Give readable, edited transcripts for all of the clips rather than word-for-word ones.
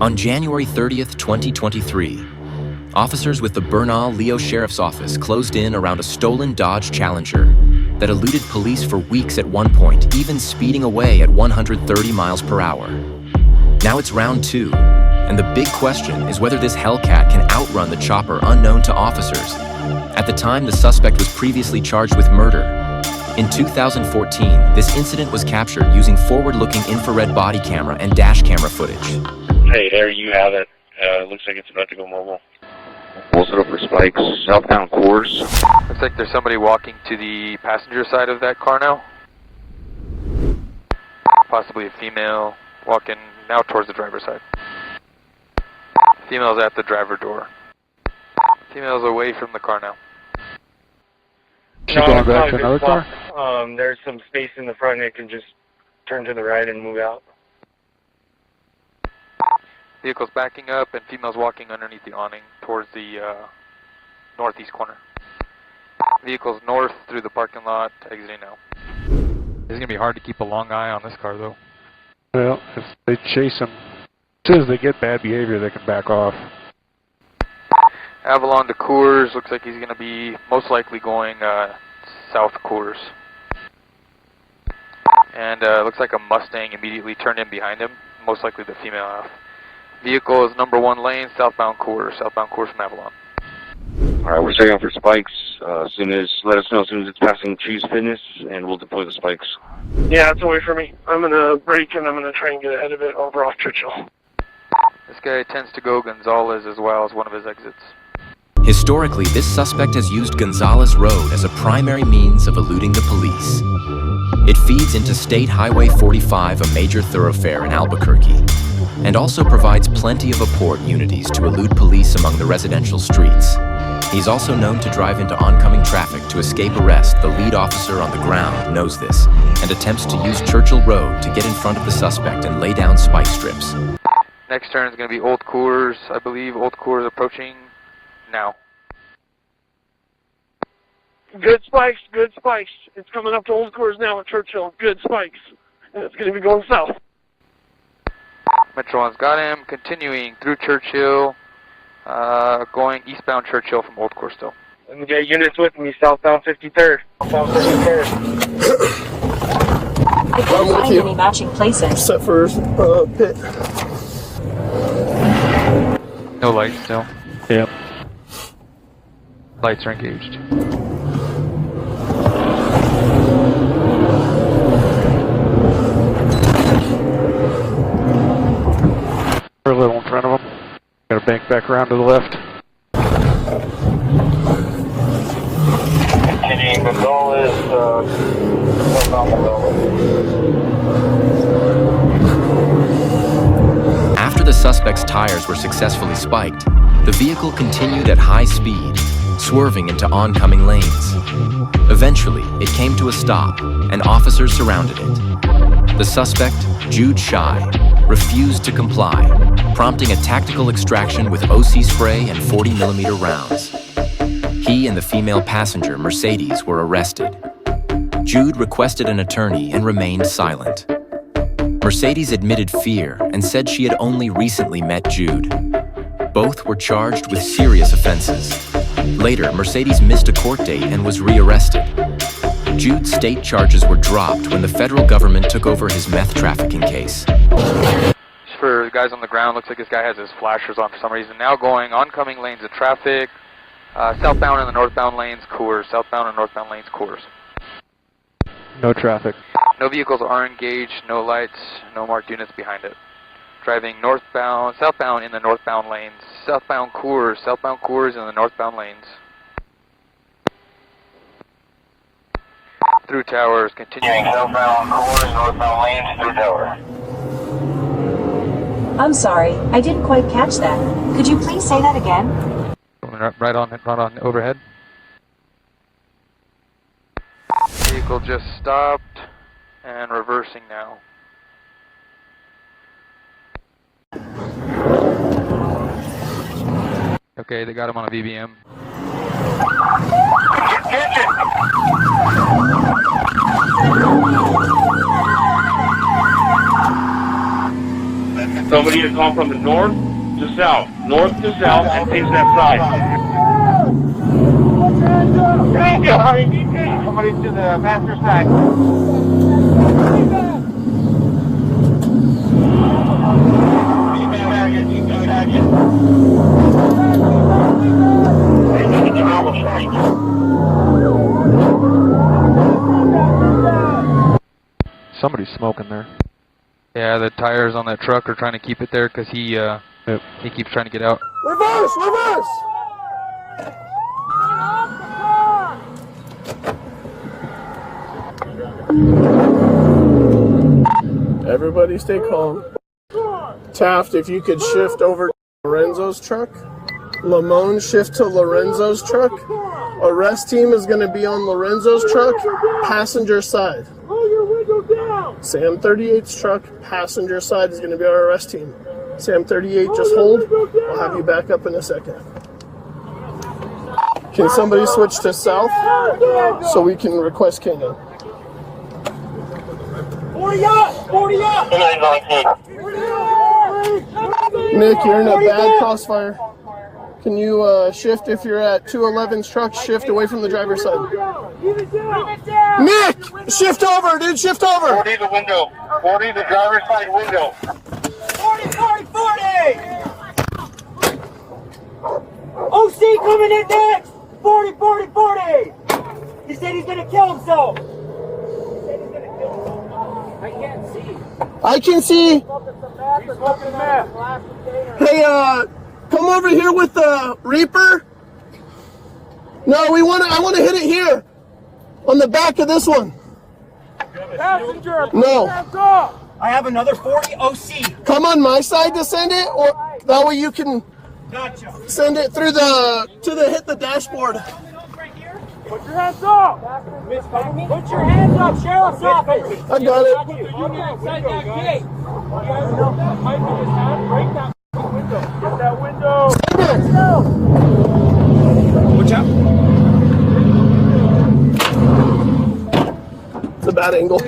On January 30th, 2023, officers with the Bernalillo Sheriff's Office closed in around a stolen Dodge Challenger that eluded police for weeks at one point, even speeding away at 130 miles per hour. Now it's round two, and the big question is whether this Hellcat can outrun the chopper unknown to officers. At the time, the suspect was previously charged with murder. In 2014, this incident was captured using forward-looking infrared body camera and dash camera footage. Hey, there you have it. Looks like it's about to go mobile. We'll set up for spikes, southbound course. Looks like there's somebody walking to the passenger side of that car now. Possibly a female walking now towards the driver's side. Female's at the driver door. Female's away from the car now. She going back to another car? There's some space in the front and it can just turn to the right and move out. Vehicle's backing up and female's walking underneath the awning towards the northeast corner. Vehicle's north through the parking lot, exiting now. It's going to be hard to keep a long eye on this car, though. Well, if they chase them, as soon as they get bad behavior, they can back off. Avalon to Coors, looks like he's going to be most likely going south Coors. And looks like a Mustang immediately turned in behind him, most likely the female half. Vehicle is number 1 lane, southbound Coors from Avalon. Alright, we're setting up for spikes. Let us know as soon as it's passing Cheese Fitness, and we'll deploy the spikes. Yeah, it's away from me. I'm going to brake and I'm going to try and get ahead of it over off Churchill. This guy tends to go Gonzalez as well as one of his exits. Historically, this suspect has used Gonzalez Road as a primary means of eluding the police. It feeds into State Highway 45, a major thoroughfare in Albuquerque, and also provides plenty of apport unities to elude police among the residential streets. He's also known to drive into oncoming traffic to escape arrest. The lead officer on the ground knows this and attempts to use Churchill Road to get in front of the suspect and lay down spike strips. Next turn is going to be Old Coors, I believe. Old Coors approaching now. Good spikes, good spikes. It's coming up to Old Coors now at Churchill. Good spikes. And it's going to be going south. Metro 1's got him, continuing through Churchill, going eastbound Churchill from Old Coors still. And we got units with me, southbound 53rd. Southbound 53rd. I couldn't find any matching places. Except for pit. No lights still. Yep. Lights are engaged. We're a little in front of them. Got to bank back around to the left. Hitting Gonzalez, After the suspect's tires were successfully spiked, the vehicle continued at high speed, swerving into oncoming lanes. Eventually, it came to a stop, and officers surrounded it. The suspect, Jude Shy, refused to comply, prompting a tactical extraction with OC spray and 40mm rounds. He and the female passenger, Mercedes, were arrested. Jude requested an attorney and remained silent. Mercedes admitted fear and said she had only recently met Jude. Both were charged with serious offenses. Later, Mercedes missed a court date and was rearrested. Jude's state charges were dropped when the federal government took over his meth trafficking case. For the guys on the ground, looks like this guy has his flashers on for some reason. Now going oncoming lanes of traffic, southbound and the northbound lanes, Coors. Southbound and northbound lanes, Coors. No traffic. No vehicles are engaged, no lights, no marked units behind it. Driving southbound in the northbound lanes. Southbound Coors in the northbound lanes. Through towers, continuing. Southbound Coors, northbound lanes, through tower. I'm sorry, I didn't quite catch that. Could you please say that again? Right on overhead. Vehicle just stopped and reversing now. Okay, they got him on a VBM. Attention! Somebody is calling from the north to south, and face that side. Somebody to the passenger side. Somebody's smoking there. Yeah, the tires on that truck are trying to keep it there because he keeps trying to get out. Reverse! Reverse! Everybody stay calm. Taft, if you could shift over to Lorenzo's truck. Lamone, shift to Lorenzo's truck. Arrest team is going to be on Lorenzo's truck, passenger side. Sam 38's truck, passenger side is going to be our arrest team. Sam 38, just hold. I'll have you back up in a second. Can somebody switch to south so we can request canine? 40 up! 40 up! Nick, you're in a bad crossfire. Can you shift if you're at 211's truck, shift away from the driver's side. Nick! Shift over, dude, shift over! 40 the window. 40 the driver's side window. 40, 40, 40! OC coming in next! 40, 40, 40! He said he's gonna kill himself! I can't see. I can see. Hey, come over here with the Reaper. No, I want to hit it here. On the back of this one. Passenger, no. I have another 40 OC. Come on my side to send it, or that way you can send it through hit the dashboard. Put your hands up! Put your hands up, Sheriff's Office! I got it. Put the unit outside that gate! That pipe in his hand, break that window. Get that window! Watch out! It's a bad angle.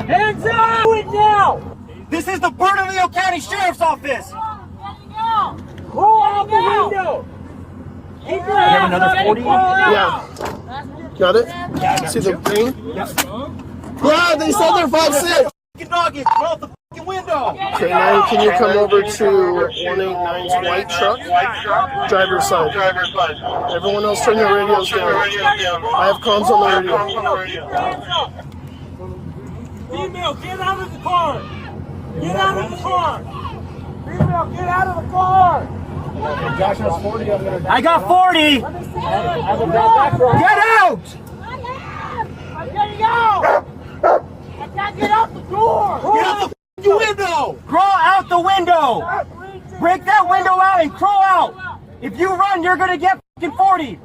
Hands up! Do it now! This is the Bernalillo County Sheriff's Office! Pull out the window! You have another 40? Yeah. Got it? See the green? Yeah, they said they're 5'6". Doggies, pull out the fucking window! K9, can you come over to 189's white truck? Driver's side. Everyone else turn their radios down. I have comms on the radio. Female, get out of the car! Get out of the car! Female, get out of the car! Josh has 40. I got 40! Get out! I'm getting out! I can't get out the door! Get out the window! Crawl out the window! Break that window out and crawl out! If you run, you're gonna get fucking 40!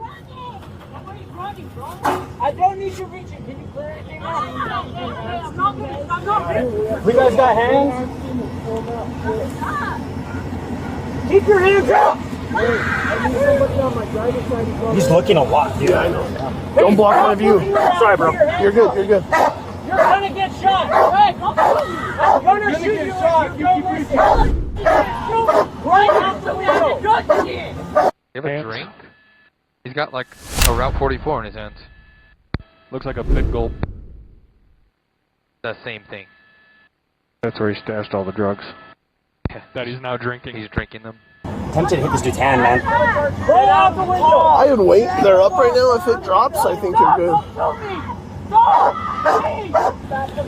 I don't need you reaching. Can you clear anything out? We guys got hands? Keep your hands up! He's looking a lot, dude. Yeah, I know. Don't block my view. Sorry, bro. You're good, you're good. You're gonna get shot! Hey, I'm gonna shoot you! Shot. You keep reaching. Right out the window! You have a drink? He's got like a Route 44 in his hands. Looks like a big gulp. The same thing. That's where he stashed all the drugs. That he's now drinking. He's drinking them. Tempted to hit this dude's hand, man. Roll out the window! I would wait. They're up right now. If it drops, I think you're good.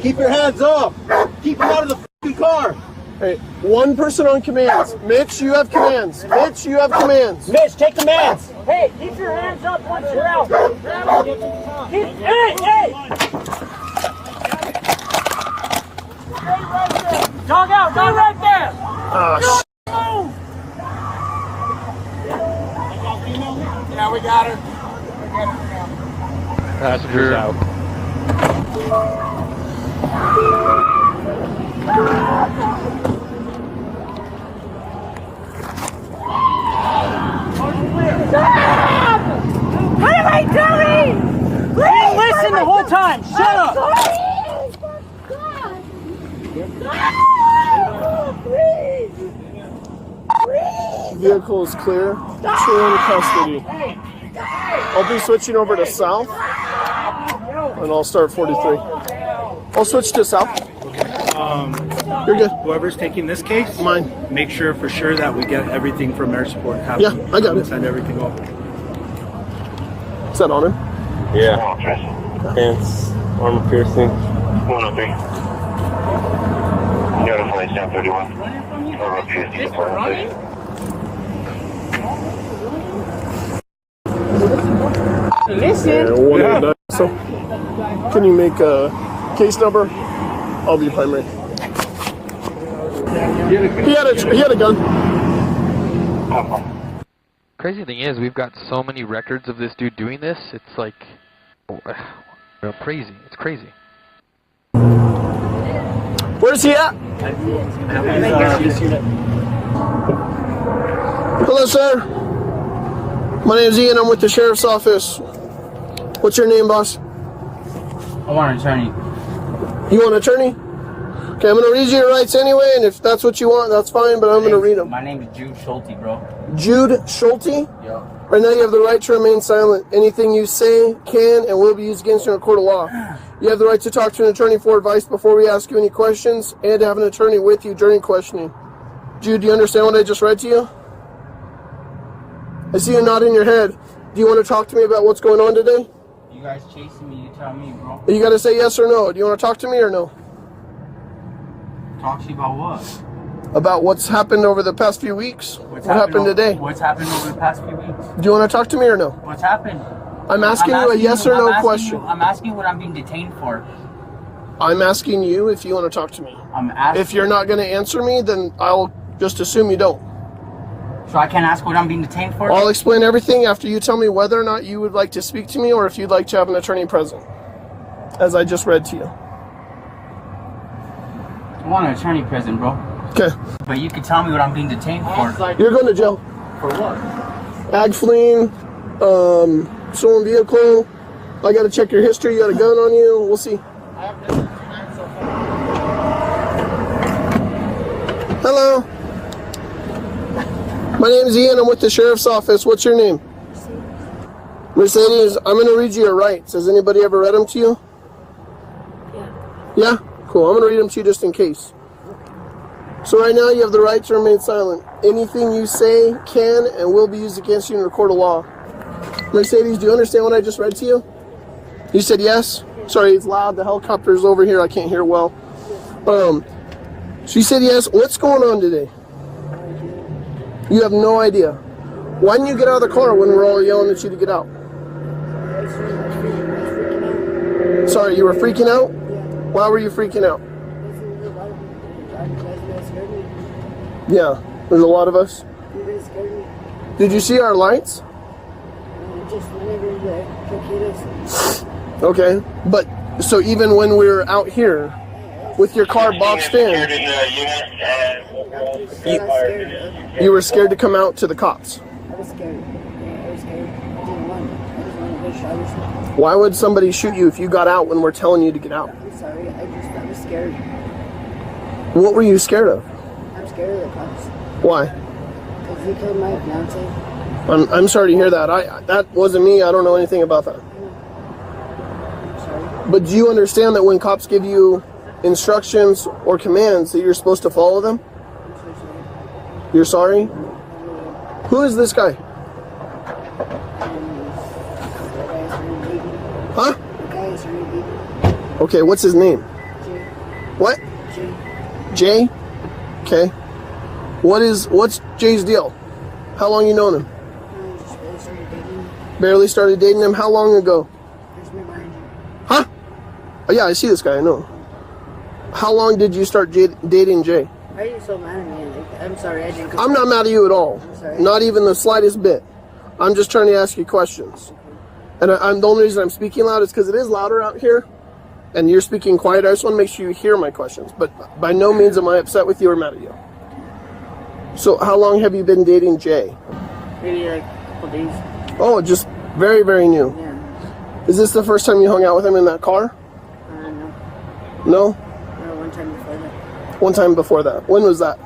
Keep your hands up! Keep them out of the fucking car! Hey, one person on commands. Mitch, you have commands. Mitch, you have commands. Mitch, take commands! Hey, keep your hands up once you're out! Hey! Dog out! Stay right there! Ah, Yeah, we got her. Passengers out. Stop! What am I doing? Please listen the whole time. Shut up. Vehicle is clear. 2 in custody. I'll be switching over to south, and I'll start 43. I'll switch to south. You're good. Whoever's taking this case, mine. Make sure for sure that we get everything from air support. Yeah, I got it. Send everything over. Is that on him? Yeah. Pants, armor piercing. 103. Notify 731. Armor piercing. 103. Listen. So, can you make a case number? I'll be primary. He had a gun. Crazy thing is, we've got so many records of this dude doing this. It's like, crazy. It's crazy. Where's he at? Hello, sir. My name's Ian. I'm with the sheriff's office. What's your name, boss? I want an attorney. You want an attorney? Okay, I'm going to read you your rights anyway, and if that's what you want, that's fine, but I'm going to read them. My name is Jude Schulte, bro. Jude Schulte? Yeah. Right now you have the right to remain silent. Anything you say can and will be used against you in a court of law. You have the right to talk to an attorney for advice before we ask you any questions, and to have an attorney with you during questioning. Jude, do you understand what I just read to you? I see you nodding your head. Do you want to talk to me about what's going on today? You guys chasing me, you tell me, bro. You got to say yes or no. Do you want to talk to me or no? Talk to you about what? About what's happened over the past few weeks. What happened today? What's happened over the past few weeks? Do you want to talk to me or no? What's happened? I'm asking you a yes or no question. I'm asking you what I'm being detained for. I'm asking you if you want to talk to me. I'm asking. If you're not going to answer me, then I'll just assume you don't. So I can't ask what I'm being detained for? I'll explain everything after you tell me whether or not you would like to speak to me or if you'd like to have an attorney present, as I just read to you. I want an attorney present, bro. Okay. But you can tell me what I'm being detained for. You're going to jail. For what? Ag fleeing, stolen vehicle. I got to check your history. You got a gun on you. We'll see. Hello. My name is Ian. I'm with the sheriff's office. What's your name? Mercedes. I'm going to read you your rights. Has anybody ever read them to you? Yeah. Yeah? Cool. I'm going to read them to you just in case. So right now you have the right to remain silent. Anything you say can and will be used against you in a court of law. Mercedes, do you understand what I just read to you? You said yes? Sorry, it's loud. The helicopter's over here. I can't hear well. So you said yes. What's going on today? You have no idea. Why didn't you get out of the car when we're all yelling at you to get out? Sorry, you were freaking out? Why were you freaking out? Yeah, there's a lot of us. Did you see our lights? Okay, but so even when we were out here with your car boxed in, you were scared to come out to the cops. I was scared. I didn't run. I just wanted to wish I was. Why would somebody shoot you if you got out when we're telling you to get out? I'm sorry. I was scared. What were you scared of? I'm scared of the cops. Why? Because he killed my fiance. I'm sorry to hear that. That wasn't me. I don't know anything about that. I'm sorry. But do you understand that when cops give you instructions or commands that you're supposed to follow them? I'm so sorry. You're sorry? Who is this guy? Huh? The guy is really big. Okay, what's his name? Jay. What? Jay. Jay? Okay. What's Jay's deal? How long you known him? I just really started dating him. Barely started dating him? How long ago? There's me behind you. Huh? Oh yeah, I see this guy, I know. How long did you start dating Jay? Why are you so mad at me? Like, I'm sorry, I didn't. I'm not mad at you at all. I'm sorry. Not even the slightest bit. I'm just trying to ask you questions. And I'm the only reason I'm speaking loud is because it is louder out here. And you're speaking quiet. I just want to make sure you hear my questions. But by no means am I upset with you or mad at you. So how long have you been dating Jay? Maybe like a couple days. Oh, just very, very new. Yeah. Is this the first time you hung out with him in that car? No. No? No, one time before that. One time before that. When was that? I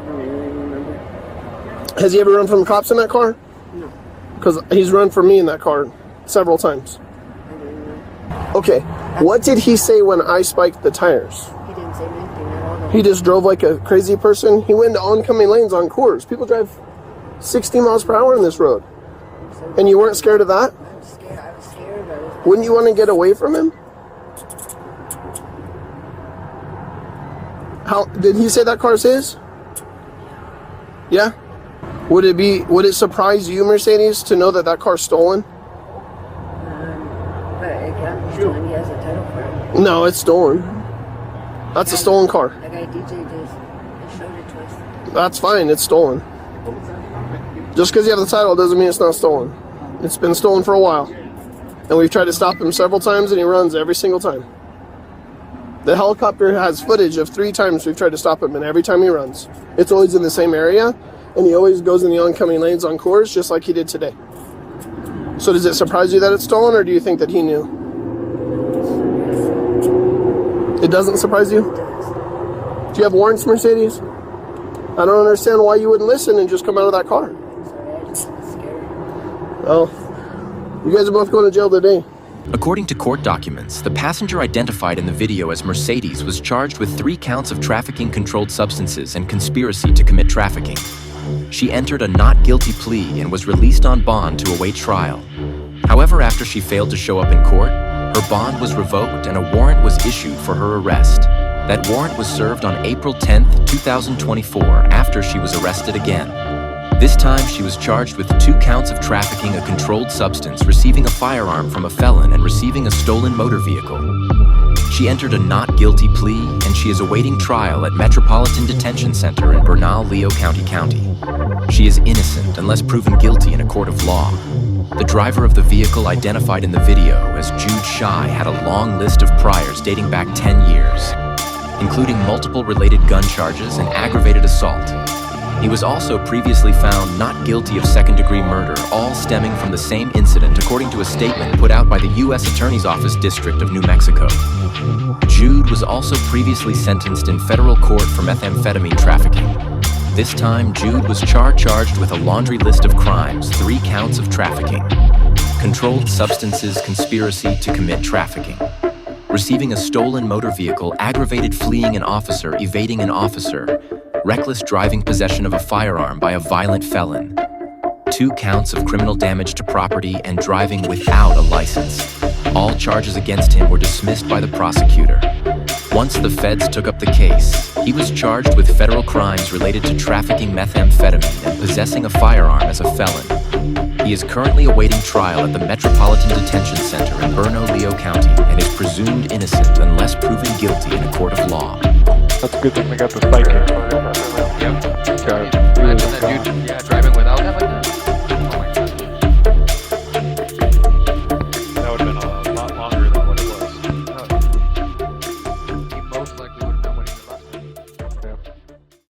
don't really remember. Has he ever run from cops in that car? No. Because he's run from me in that car several times. I didn't know. Okay, what did he say when I spiked the tires? He didn't say anything at all. He just drove like a crazy person. He went into oncoming lanes on Coors. People drive 60 miles per hour on this road. And you weren't scared of that? I was scared. Wouldn't you want to get away from him? How did he say that car's his? Yeah? Would it surprise you, Mercedes, to know that that car's stolen? But it can't be stolen. He has a title for it. No, it's stolen. That's a stolen car. That guy DJ just showed it to us. That's fine, it's stolen. Just because you have the title doesn't mean it's not stolen. It's been stolen for a while. And we've tried to stop him several times and he runs every single time. The helicopter has footage of 3 times we've tried to stop him and every time he runs. It's always in the same area and he always goes in the oncoming lanes on Coors just like he did today. So does it surprise you that it's stolen or do you think that he knew? It doesn't surprise you? Do you have warrants, Mercedes? I don't understand why you wouldn't listen and just come out of that car. Well, you guys are both going to jail today. According to court documents, the passenger identified in the video as Mercedes was charged with 3 counts of trafficking controlled substances and conspiracy to commit trafficking. She entered a not guilty plea and was released on bond to await trial. However, after she failed to show up in court, her bond was revoked and a warrant was issued for her arrest. That warrant was served on April 10th, 2024, after she was arrested again. This time, she was charged with 2 counts of trafficking a controlled substance, receiving a firearm from a felon, and receiving a stolen motor vehicle. She entered a not guilty plea, and she is awaiting trial at Metropolitan Detention Center in Bernalillo County. She is innocent unless proven guilty in a court of law. The driver of the vehicle identified in the video as Jude Shy had a long list of priors dating back 10 years, including multiple related gun charges and aggravated assault. He was also previously found not guilty of second-degree murder, all stemming from the same incident, according to a statement put out by the U.S. Attorney's Office District of New Mexico. Jude was also previously sentenced in federal court for methamphetamine trafficking. This time, Jude was charged with a laundry list of crimes, 3 counts of trafficking, controlled substances conspiracy to commit trafficking, receiving a stolen motor vehicle, aggravated fleeing an officer, evading an officer, reckless driving possession of a firearm by a violent felon, 2 counts of criminal damage to property, and driving without a license. All charges against him were dismissed by the prosecutor. Once the feds took up the case, he was charged with federal crimes related to trafficking methamphetamine and possessing a firearm as a felon. He is currently awaiting trial at the Metropolitan Detention Center in Bernalillo County and is presumed innocent unless proven guilty in a court of law. That's a good thing they got the spike in. Yep. Got it.